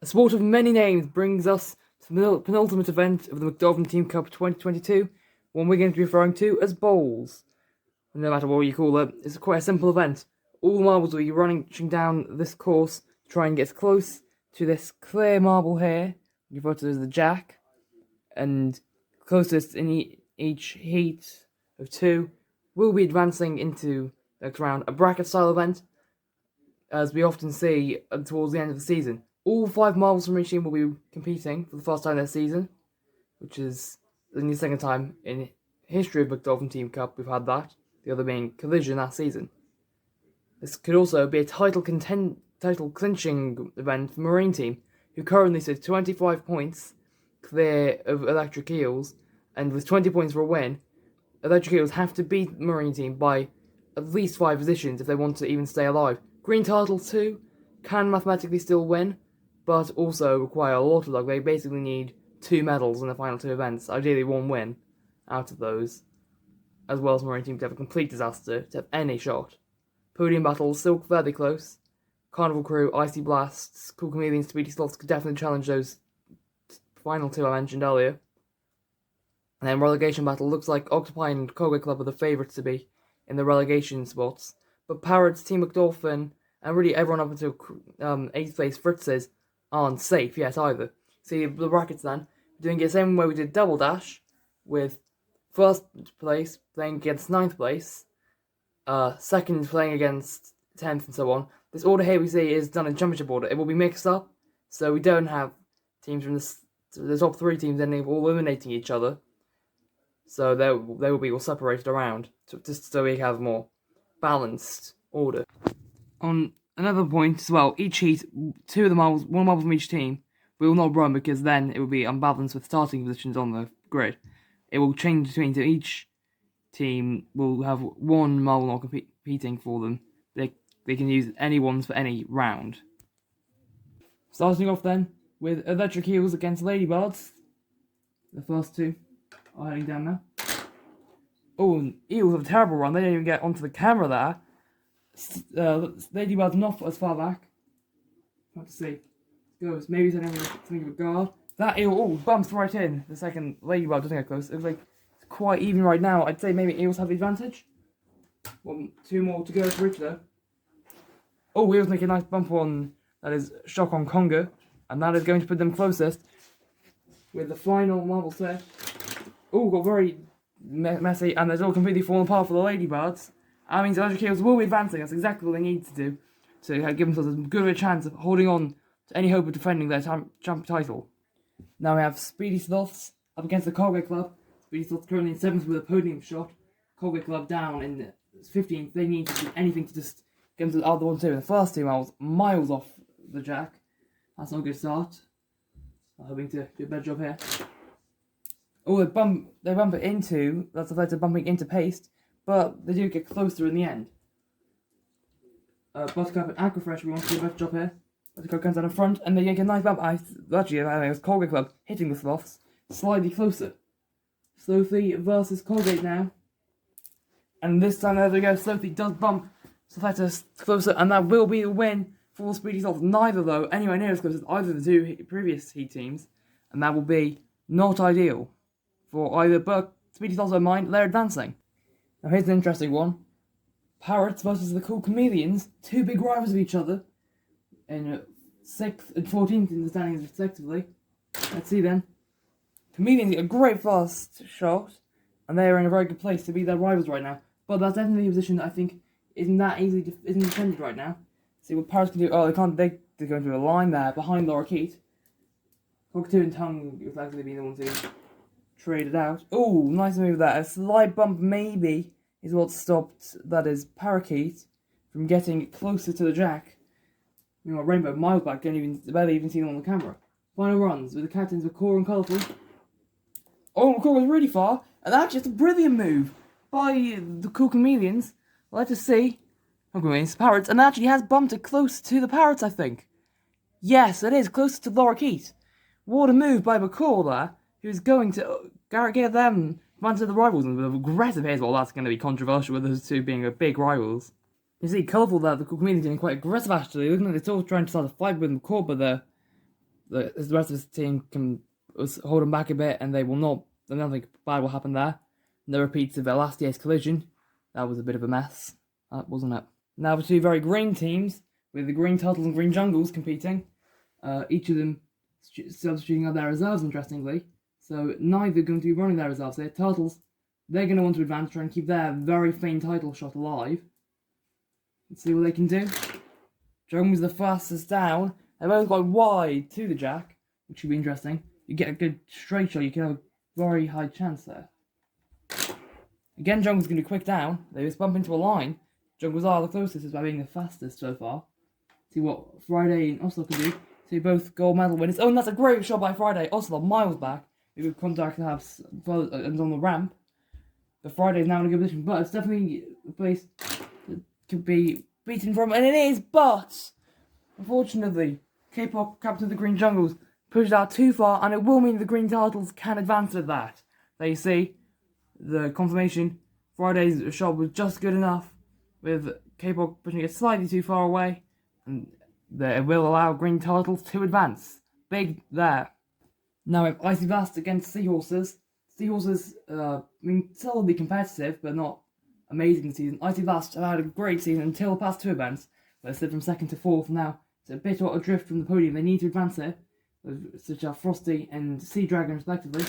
A sport of many names brings us to the penultimate event of the McDolphin Team Cup 2022, one we're going to be referring to as bowls. No matter what you call it, it's quite a simple event. All the marbles will be running down this course to try and get as close to this clear marble here, referred to as the jack, and closest in each heat of two will be advancing into the next round, a bracket-style event, as we often see towards the end of the season. All 5 marbles from each team will be competing for the first time this season, which is only the second time in history of McDolphin Team Cup we've had that, the other being Collision last season. This could also be a title clinching event for Marine Team, who currently sit 25 points clear of Electric Eels, and with 20 points for a win, Electric Eels have to beat Marine Team by at least 5 positions if they want to even stay alive. Green Turtles too can mathematically still win, but also require a lot of luck. They basically need 2 medals in the final 2 events, ideally 1 win out of those, as well as Marine Team to have a complete disaster to have any shot. Podium battles still fairly close. Carnival Crew, Icy Blasts, Cool Chameleons, Speedy Sloths could definitely challenge those final 2 I mentioned earlier. And then relegation battle looks like Octopi and Koga Club are the favourites to be in the relegation spots, but Parrots, Team McDolphin, and really everyone up until 8th place Fritz's aren't safe yet either. See the brackets then, doing it the same way we did Double Dash, with 1st place playing against 9th place, 2nd playing against 10th and so on. This order here we see is done in championship order. It will be mixed up, so we don't have teams from the top 3 teams ending up all eliminating each other. So they will be all separated around, just so we have more balanced order. On another point as well, each heat, 2 of the marbles, 1 marble from each team, will not run because then it will be unbalanced with starting positions on the grid. It will change between, so each team will have 1 marble not competing for them. They can use any ones for any round. Starting off then with Electric Eels against Ladybirds. The first 2 are heading down now. Oh, Eels have a terrible run. They didn't even get onto the camera there. Ladybirds not as far back. Have to see. Goes. Maybe something of a guard. That eel bumps right in. The second Ladybird doesn't get close. It looks like it's quite even right now. I'd say maybe Eels have the advantage. 2 more to go for each though. Oh, Eels make a nice bump on, that is Shock on Conga, and that is going to put them closest with the final marble set. Oh, got very messy, and it's all completely fallen apart for the Ladybirds. That means Electric Eels will be advancing. That's exactly what they need to do to give themselves as good of a chance of holding on to any hope of defending their champ title. Now we have Speedy Sloths up against the Koga Club. Speedy Sloths currently in 7th with a podium shot. Koga Club down in 15th. They need to do anything to just get them to the other one too. The first 2 miles off the jack. That's not a good start. I'm hoping to do a better job here. Oh, they bump it into, that's led to bumping into paste, but they do get closer in the end. Buttercup and Aquafresh, we want to do a better job here. Buttercup comes down in front, and they get a nice bump. Actually, I think it was Colgate Club hitting the Sloths slightly closer. Slothy versus Colgate now. And this time, there we go, Slothy does bump Sloths closer, and that will be the win for Speedy Sloths. Neither, though, anywhere near as close as either of the 2 previous heat teams, and that will be not ideal for either, but Speedy Sloths don't mind, they're advancing. Now here's an interesting one. Parrots versus the Cool Chameleons, 2 big rivals of each other, in 6th and 14th in the standings respectively. Let's see then. Chameleons get a great fast shot, and they are in a very good place to beat their rivals right now. But that's definitely a position that I think isn't defended right now. See what Parrots can do. Oh, they're going to a line there behind Laura Keat. Cockatoo and Tongue would likely be the ones who traded out. Oh, nice move there. A slight bump maybe is what stopped, that is, Parakeet from getting closer to the jack. Meanwhile, Rainbow miles back, barely even see them on the camera. Final runs with the captains McCaw and Colourful. Oh, McCaw was really far, and that's just a brilliant move by the Cool Chameleons. Let us see. Chameleons, Parrots, and actually has bumped it close to the Parrots, I think. Yes, it is, closer to Laura Keat. What a move by McCaw there, who's going to get them onto the rivals and with aggressive here as well. That's going to be controversial with those 2 being big rivals. You see, Colourful there, the Cool Chameleons getting quite aggressive actually. Looking like they're still trying to start a fight with McCaw, but the rest of his team can hold them back a bit, and they will not. Nothing bad will happen there. No repeats of their last year's collision. That was a bit of a mess, wasn't it? Now the two very green teams, with the green turtles and green jungles competing. Each of them substituting out their reserves, interestingly. So neither going to be running their reserves here. Turtles, they're going to want to advance, try and keep their very faint title shot alive. Let's see what they can do. Jungle's the fastest down. They're both quite wide to the jack, which should be interesting. You get a good straight shot, you can have a very high chance there. Again, Jungle's going to be quick down. They just bump into a line. Jungles are the closest by being the fastest so far. See what Friday and Oslo can do. See both gold medal winners. Oh, and that's a great shot by Friday. Oslo miles back. We could contact and have on the ramp. But Friday's now in a good position. But it's definitely a place that could be beaten from. And it is, but unfortunately, K-pop captain of the Green Jungles pushed out too far, and it will mean the Green Turtles can advance with that. There you see the confirmation. Friday's shot was just good enough, with K-pop pushing it slightly too far away, and it will allow Green Turtles to advance. Big there. Now we have Icy Vast against Seahorses. Seahorses, solidly competitive, but not amazing this season. Icy Vast have had a great season until the past two events, where they slid from 2nd to 4th. Now it's a bit adrift from the podium. They need to advance it, such as Frosty and Sea Dragon respectively.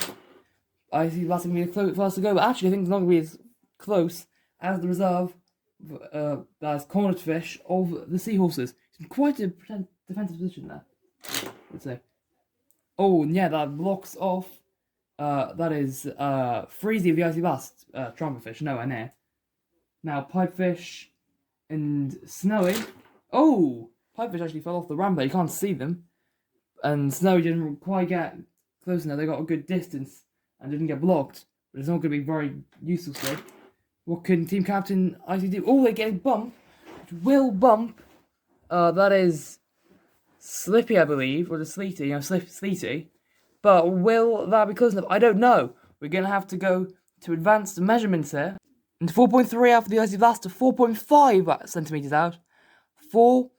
Icy Vast going to be the first to go, but actually I think it's not going to be as close as the reserve that's cornered fish of the Seahorses. It's in quite a defensive position there, let's say. Oh, yeah, that blocks off. That is Freezy of the Icy Vast, Trumpetfish, nowhere near. Now, Pipefish and Snowy. Oh! Pipefish actually fell off the ramp, but you can't see them. And Snowy didn't quite get close enough. They got a good distance and didn't get blocked. But it's not going to be very useful still. What can Team Captain Icy do? Oh, they get a bump, which will bump. That is Slippy, I believe, or the Sleety, Sleety. But will that be close enough? I don't know. We're going to have to go to advanced measurements here. And 4.3 out for the Icy Vast to 4.5 centimetres out for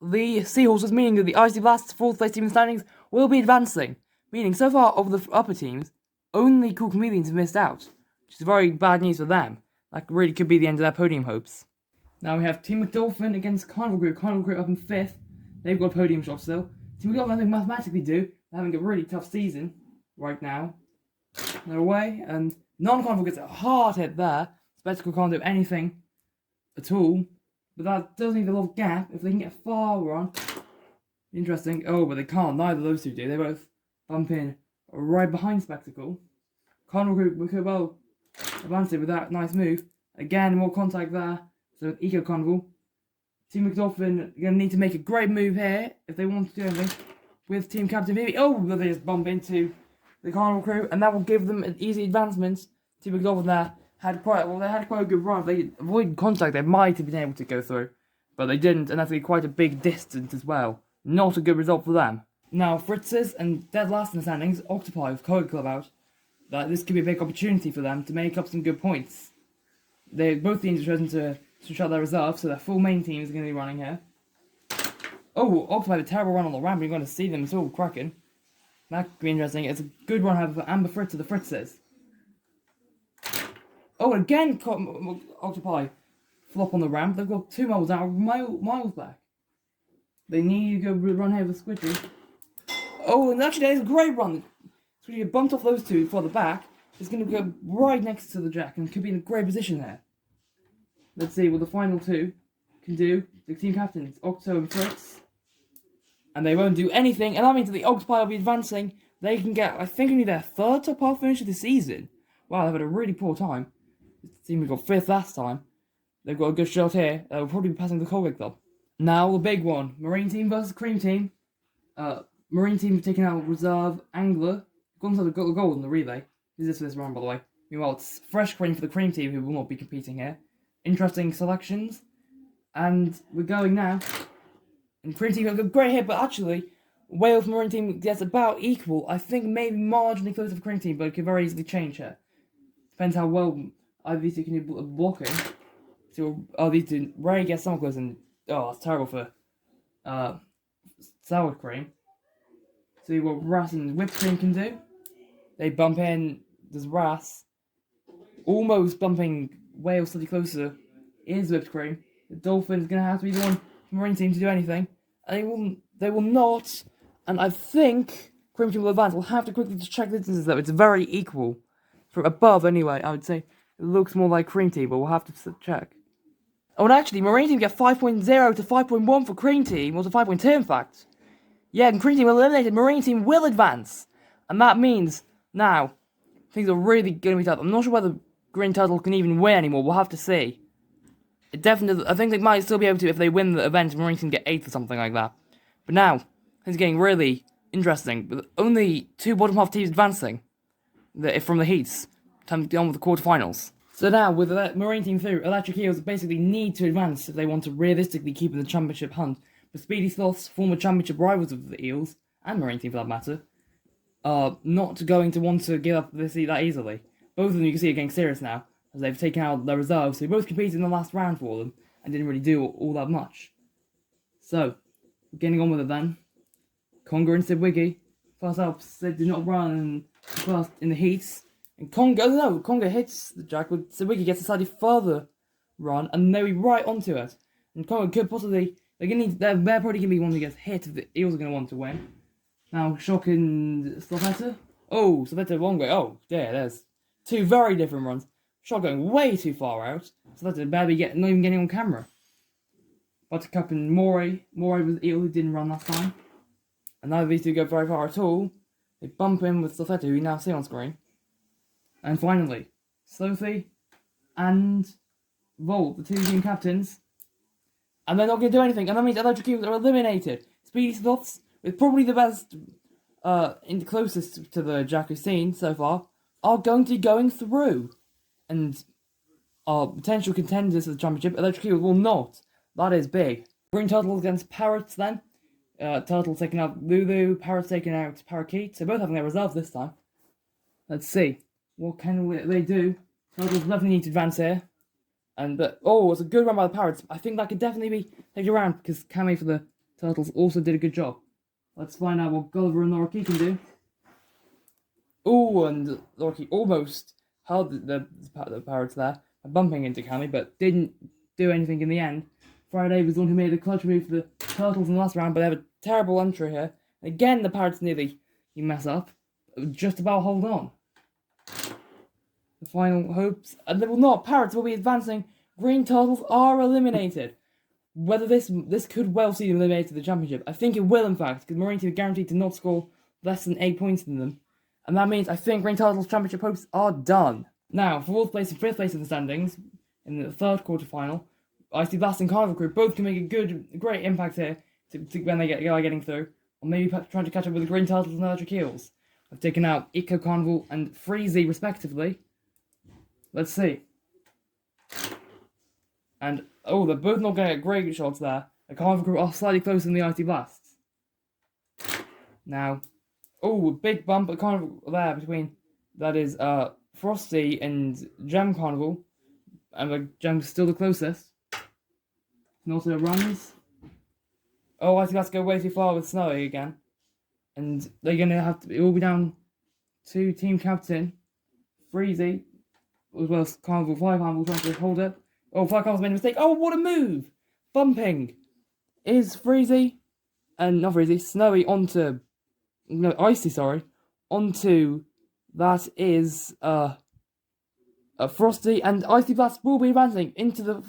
the Seahorses, meaning that the Icy Vast's 4th place team in standings will be advancing. Meaning, so far, over the upper teams, only Cool Chameleons have missed out, which is very bad news for them. That really could be the end of their podium hopes. Now we have Team McDolphin against Carnival Group. Carnival Group up in 5th. They've got a podium shot still. Team McDolphin, I think, mathematically do. They're having a really tough season right now. They're away, and non-Carnival gets a hard hit there. Spectacle can't do anything at all. But that does leave a little gap. If they can get far on, interesting. Oh, but they can't. Neither of those two do. They both bump in right behind Spectacle. Carnival Group, we could well advance it with that nice move. Again, more contact there. So Eco Carnival. Team McDolphin are going to need to make a great move here if they want to do anything with Team Captain Vivi. Oh, they just bump into the Carnival crew, and that will give them an easy advancement. Team McDolphin there had quite a good run. If they avoided contact, they might have been able to go through, but they didn't, and that's quite a big distance as well. Not a good result for them. Now, Fritz's and dead last in the standings, Octopi with Code Club out. That this could be a big opportunity for them to make up some good points. Both teams are chosen to shut their reserve, so their full main team is going to be running here. Oh, Octopi had a terrible run on the ramp. You're going to see them. It's all cracking. That could be interesting. It's a good run out of Amber Fritz of the Fritzes. Oh, again, Octopi flop on the ramp. They've got 2 miles out, miles back. They need to go run here with Squidgy. Oh, and actually, there's a great run. Squidgy bumped off those two for the back. It's going to go right next to the jack and could be in a great position there. Let's see what the final two can do. The team captains, Octo and Fritz. And they won't do anything, and that means that the Octopi will be advancing. They can get, I think, only their 3rd top half finish of the season. Wow, they've had a really poor time. This team got 5th last time. They've got a good shot here. They'll probably be passing the Colgate Club. Now the big one. Marine Team versus Cream Team. Marine Team have taken out Reserve Angler. Gonzalo got the gold in the relay. Who's this for this round, by the way? Meanwhile, it's fresh cream for the Cream Team, who will not be competing here. Interesting selections. And we're going now. And Cream Team have a great hit, but actually, Wales Marine Team gets about equal. I think maybe marginally closer for Cream Team, but it could very easily change here. Depends how well either of these two can do blocking. So, these two, Ray gets somewhat close, and, it's terrible for Sour Cream. see what Ras and Whipped Cream can do. They bump in, there's Ras, almost bumping Wales slightly closer, is Whipped Cream. The Dolphin's going to have to be the one from the Marine team to do anything. And they will not, and I think Cream Team will advance. We'll have to quickly just check the distances though, it's very equal. From above anyway, I would say it looks more like Cream Team, but we'll have to check. Oh, and actually, Marine Team get 5.0 to 5.1 for Cream Team, or to 5.2 in fact. Yeah, and Cream Team eliminated, Marine Team will advance. And that means, now, things are really going to be tough. I'm not sure whether Green Turtle can even win anymore, we'll have to see. It definitely, I think they might still be able to if they win the event, Marine Team get 8th or something like that. But now, things are getting really interesting, with only 2 bottom half teams advancing from the heats, time to get on with the quarterfinals. So now, with the Marine Team through, Electric Eels basically need to advance if they want to realistically keep in the championship hunt. But Speedy Sloths, former championship rivals of the Eels, and Marine Team for that matter, are not going to want to give up this that easily. Both of them, you can see, are getting serious now, as they've taken out their reserves, so they both competed in the last round for them, and didn't really do all that much. So, getting on with it then. Conga and Sid Wiggy. First up, Sid did not run first in the heats. And Conga hits the jack, but Sid Wiggy gets a slightly further run, and they'll be right onto it. And Conga could possibly, they're probably going to be one that gets hit if the Eels are going to want to win. Now, Shock and Slavetta. Oh, Slavetta one way. Oh, yeah, there's 2 very different runs. Shock going way too far out. Slavetta barely not even getting on camera. Buttercup and Morey. Morey was the Eel who didn't run last time. And neither of these 2 go very far at all. They bump in with Slavetta, who you now see on screen. And finally, Slothy and Volt, the 2 team captains. And they're not going to do anything. And that means Electric Eels are eliminated. Speedy Sloths, with probably the best, in the closest to the Jack we've seen so far, are going to be going through. And are potential contenders for the championship. Electric Eels will not. That is big. Green Turtles against Parrots then. Turtles taking out Lulu, Parrots taking out Parakeet. So both having their reserves this time. Let's see. What can they do? Turtles definitely need to advance here. It's a good run by the Parrots. I think that could definitely be taken around because Cammy for the Turtles also did a good job. Let's find out what Gulliver and Lorikey can do. Oh, and Lorikey almost held the Parrots there by bumping into Cammy, but didn't do anything in the end. Friday was the one who made the clutch move for the Turtles in the last round, but they have a terrible entry here. Again, the Parrots nearly mess up. Just about hold on. The final hopes, and they will not. Parrots will be advancing. Green Turtles are eliminated. Whether this could well see them eliminated to the championship. I think it will, in fact, because Marine Team are guaranteed to not score less than 8 points in them. And that means I think Green Turtles' championship hopes are done. Now, for 4th place and 5th place in the standings, in the 3rd quarterfinal, Icy Blast and Carnival Crew both can make a great impact here when they get getting through. Or maybe trying to catch up with the Green Turtles and Electric Eels. I've taken out Eco Carnival and Freezy, respectively. Let's see. And, they're both not going to get great shots there. The Carnival Crew are slightly closer than the Icy Blasts. Now, a big bump at Carnival there between, that is, Frosty and Gem Carnival. And the Gem's still the closest. And also runs. Icy Blasts go way too far with Snowy again. And they're going to have to, it will be down to team captain, Freezy, as well as Carnival. Fly Carnival trying to hold it. Fly Carnival's made a mistake. What a move! Bumping is Freezy, and not Freezy, Snowy onto, no, Icy, sorry, onto, that is, Frosty, and Icy Blast will be advancing into the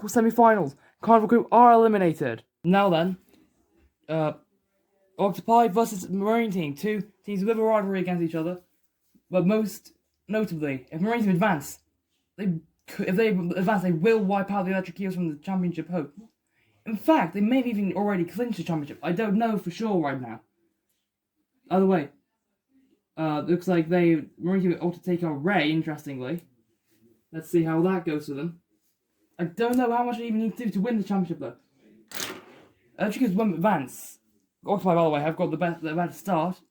semi-finals. Carnival Crew are eliminated. Now then, Octopi versus Marine Team, 2 teams with a rivalry against each other. But most notably, if Marine Team advance, if they advance, they will wipe out the Electric Eels from the championship hope. In fact, they may have even already clinched the championship. I don't know for sure right now. Either way, looks like Marine Team ought to take out Ray, interestingly. Let's see how that goes for them. I don't know how much they even need to do to win the championship, though. Electric Eels won't advance. Octopi, by the way, have got the better start.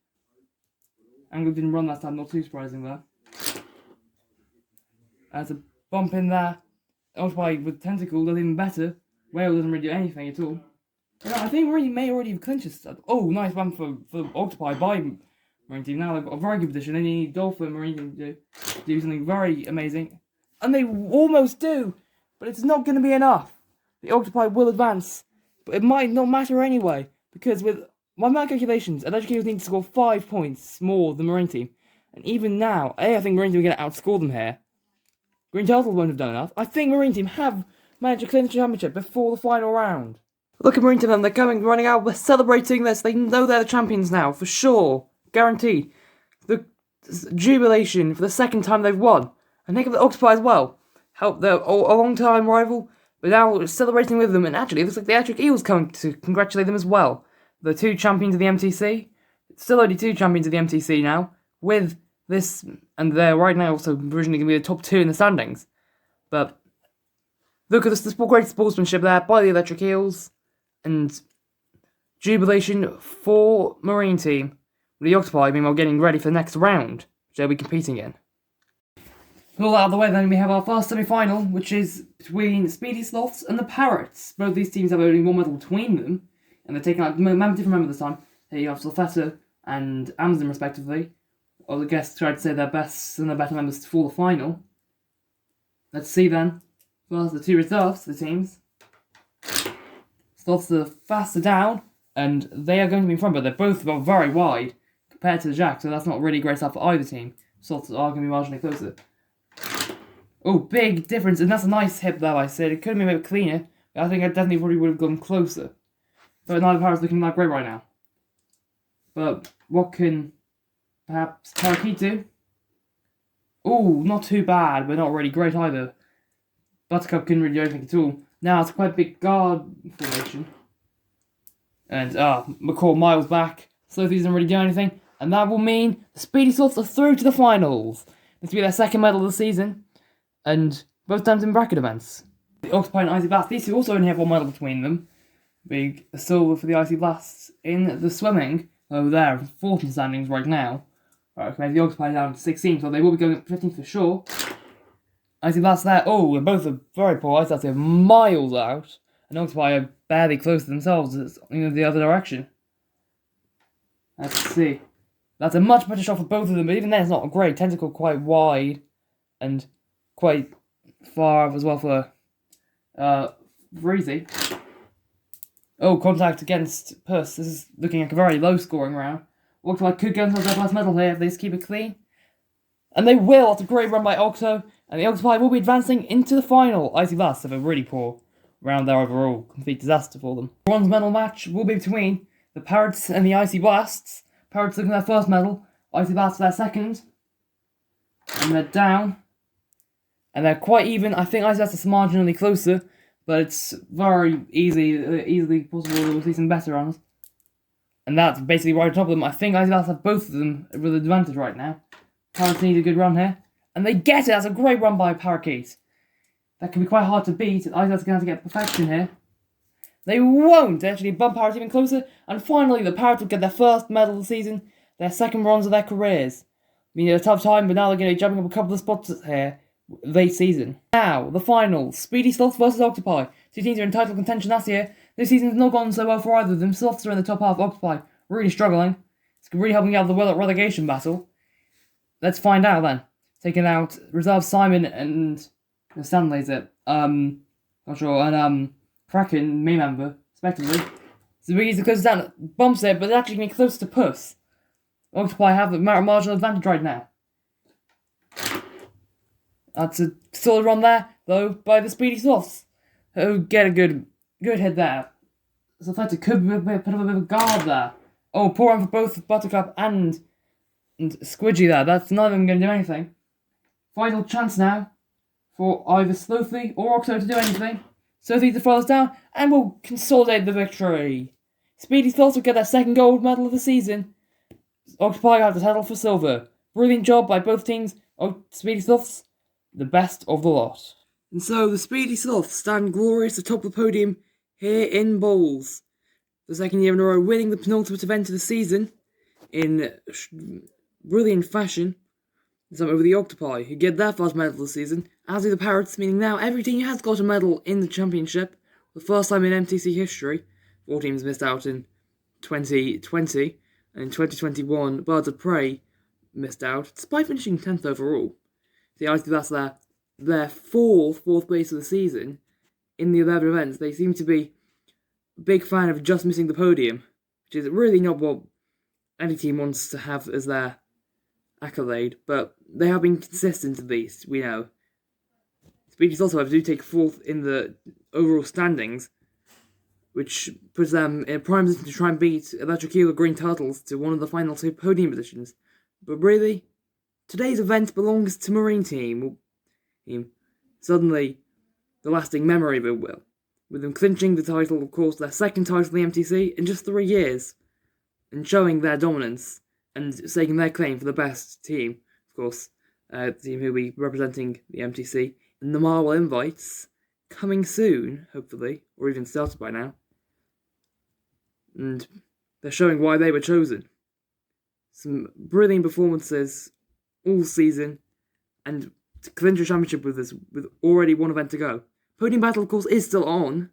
Angle didn't run last time, not too surprising there. There's a bump in there. Octopi with Tentacle does even better. Whale doesn't really do anything at all. Yeah, I think Marine may already have clinched this. Oh, nice one for Octopi by Marine Team. Now they've got a very good position. They need Dolphin Marine Team to do something very amazing. And they almost do, but it's not going to be enough. The Octopi will advance, but it might not matter anyway, because with my calculations, Electric Eagles need to score 5 points more than Marine Team. And even now, I think Marine Team are going to outscore them here. Green Turtles won't have done enough. I think Marine Team have managed to clinch the championship before the final round. Look at Marine Team, they're running out, we're celebrating this, they know they're the champions now, for sure, guaranteed. The jubilation for the second time they've won, and think of the Octopi as well, help their a long-time rival, but now celebrating with them, and actually it looks like the Electric Eagles coming to congratulate them as well. The 2 champions of the MTC, still only 2 champions of the MTC now, with this, and they're right now also originally going to be the top 2 in the standings. But look at the great sportsmanship there by the Electric Eagles. And jubilation for Marine Team. The Octopi, meanwhile, getting ready for the next round, which they'll be competing in. All out of the way, then we have our first semi-final, which is between Speedy Sloths and the Parrots. Both these teams have only 1 medal between them, and they're taking out different members this time. Here you have Slothetta and Amazon, respectively. All the guests tried to say their best and their better members for the final. Let's see then. First, the 2 reserves, the teams. Sloths are faster down, and they are going to be in front, but they're both very wide compared to the Jack, so that's not really great stuff for either team. Sloths are going to be marginally closer. Oh, big difference, and that's a nice hit there, I said. It could have been a bit cleaner, but I think I definitely probably would have gone closer. But neither Parrot's looking that great right now. But what can perhaps Parakeet do? Oh, not too bad, but not really great either. Buttercup couldn't really do anything at all. Now it's quite a big guard formation. And McCall Miles back. Slothy doesn't really do anything. And that will mean the Speedy Sloths are through to the finals. This will be their 2nd medal of the season. And both times in bracket events. The Octopi and Icy Blast, these 2 also only have 1 medal between them. Big silver for the Icy Blasts in the swimming. Oh, they're 4th in standings right now. Right, okay, the Octopi down to 16, so they will be going up 15th for sure. Icy Blast there. Oh, and both are very poor. Icy Blast are miles out. And Octopi are barely close to themselves. It's the other direction. Let's see. That's a much better shot for both of them, but even then it's not great. Tentacle quite wide. And quite far as well for Breezy. Oh, contact against Puss. This is looking like a very low scoring round. Octopi could get themselves their last medal here if they just keep it clean. And they will. It's a great run by Octo. And the Octopi will be advancing into the final. Icy Blast have a really poor round there overall. Complete disaster for them. Bronze medal match will be between the Parrots and the Icy Blasts. Parrots looking at their 1st medal. Icy Blasts their 2nd. And they're down. And they're quite even. I think Icy Blast is marginally closer. But it's very easily possible we'll see some better runs. And that's basically right on top of them. I think Icy Blast have both of them with advantage right now. Parrots need a good run here. And they get it! That's a great run by Parakeet. That can be quite hard to beat. Icy Blast are going to have to get perfection here. They won't! They actually bump Parrots even closer. And finally, the Parrots will get their 1st medal of the season. Their 2nd bronze of their careers. I mean, a tough time, but now they're going to be jumping up a couple of spots here. Late season. Now, the final. Speedy Sloths versus Octopi. 2 teams are in title contention last year. This season's not gone so well for either of them. Sloths are in the top half. Octopi really struggling. It's really helping out the relegation battle. Let's find out then. Taking out reserve Simon and Stanley's it. Not sure. And Kraken, main member, respectively. So Biggie closes down, bumps it, but it's actually getting close to Puss. Octopi have the marginal advantage right now. That's a solid run there, though, by the Speedy Sloths, who get a good hit there. So Athletic could put up a bit of a guard there. Oh, poor run for both Buttercup and Squidgy there. That's none of them going to do anything. Final chance now for either Slothy or Octo to do anything. Slothy to throw us down, and will consolidate the victory. Speedy Sloths will get their 2nd gold medal of the season. Octopi have the title for silver. Brilliant job by both teams. Speedy Sloths, the best of the lot. And so the Speedy Sloths stand glorious atop the podium here in boules. The 2nd year in a row, winning the penultimate event of the season in brilliant fashion. It's over the Octopi, who get their 1st medal of the season, as do the Parrots, meaning now every team has got a medal in the championship, the 1st time in MTC history. 4 teams missed out in 2020, and in 2021, Birds of Prey missed out, despite finishing 10th overall. See, I think that's their fourth place of the season in the 11 events. They seem to be a big fan of just missing the podium, which is really not what any team wants to have as their accolade, but they have been consistent at least, we know. Speedies also do take 4th in the overall standings, which puts them in a prime position to try and beat Electric Eel or Green Turtles to one of the final 2 podium positions. But really, today's event belongs to Marine Team. Suddenly, the lasting memory of it will, with them clinching the title, of course, their second title in the MTC in just 3 years, and showing their dominance and staking their claim for the best team, of course, the team who will be representing the MTC in the Marvel Invites, coming soon, hopefully, or even started by now. And they're showing why they were chosen. Some brilliant performances all season, and to clinch a championship with us, with already one event to go. Podium battle, of course, is still on,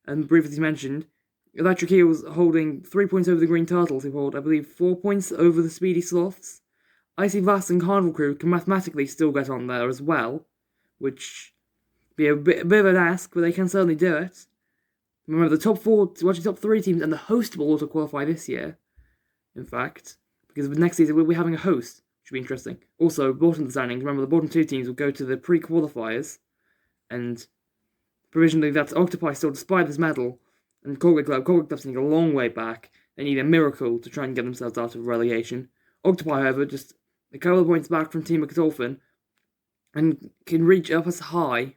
and briefly mentioned, Electric Eels holding 3 points over the Green Turtles, who hold, I believe, 4 points over the Speedy Sloths. Icy Vast and Carnival Crew can mathematically still get on there as well, which be a bit of an ask, but they can certainly do it. Remember, the top 4, actually top 3 teams and the host will auto qualify this year, in fact, because next season we'll be having a host, which will be interesting. Also, bottom of the standings, remember the bottom 2 teams will go to the pre-qualifiers, and provisionally that's Octopi still, despite this medal, and Cork Club's sitting a long way back. They need a miracle to try and get themselves out of relegation. Octopi, however, just a couple of points back from Team McDolphin, and can reach up as high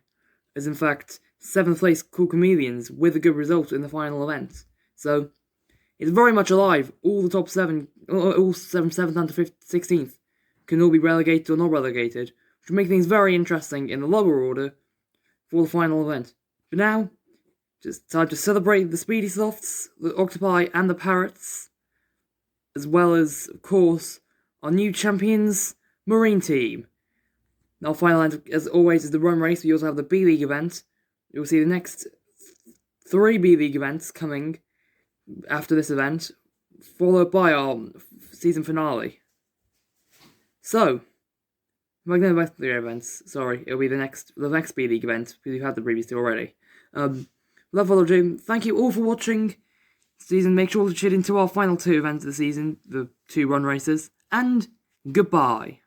as, in fact, 7th place Cool Chameleons with a good result in the final event. So, it's very much alive. All the top 7, all 7th and to 16th, can all be relegated or not relegated, which will make things very interesting in the lower order for the final event. But now, just time to celebrate the Speedy Sloths, the Octopi, and the Parrots, as well as, of course, our new champions, Marine Team. Our final event, as always, is the run race. We also have the B-League event. You'll see the next 3 B-League events coming after this event, followed by our season finale. So, the 3 events. Sorry, it'll be the next B-League event, because we've had the previous 2 already. Without further ado, thank you all for watching the season. Make sure to tune into our final 2 events of the season, the 2 run races, and goodbye.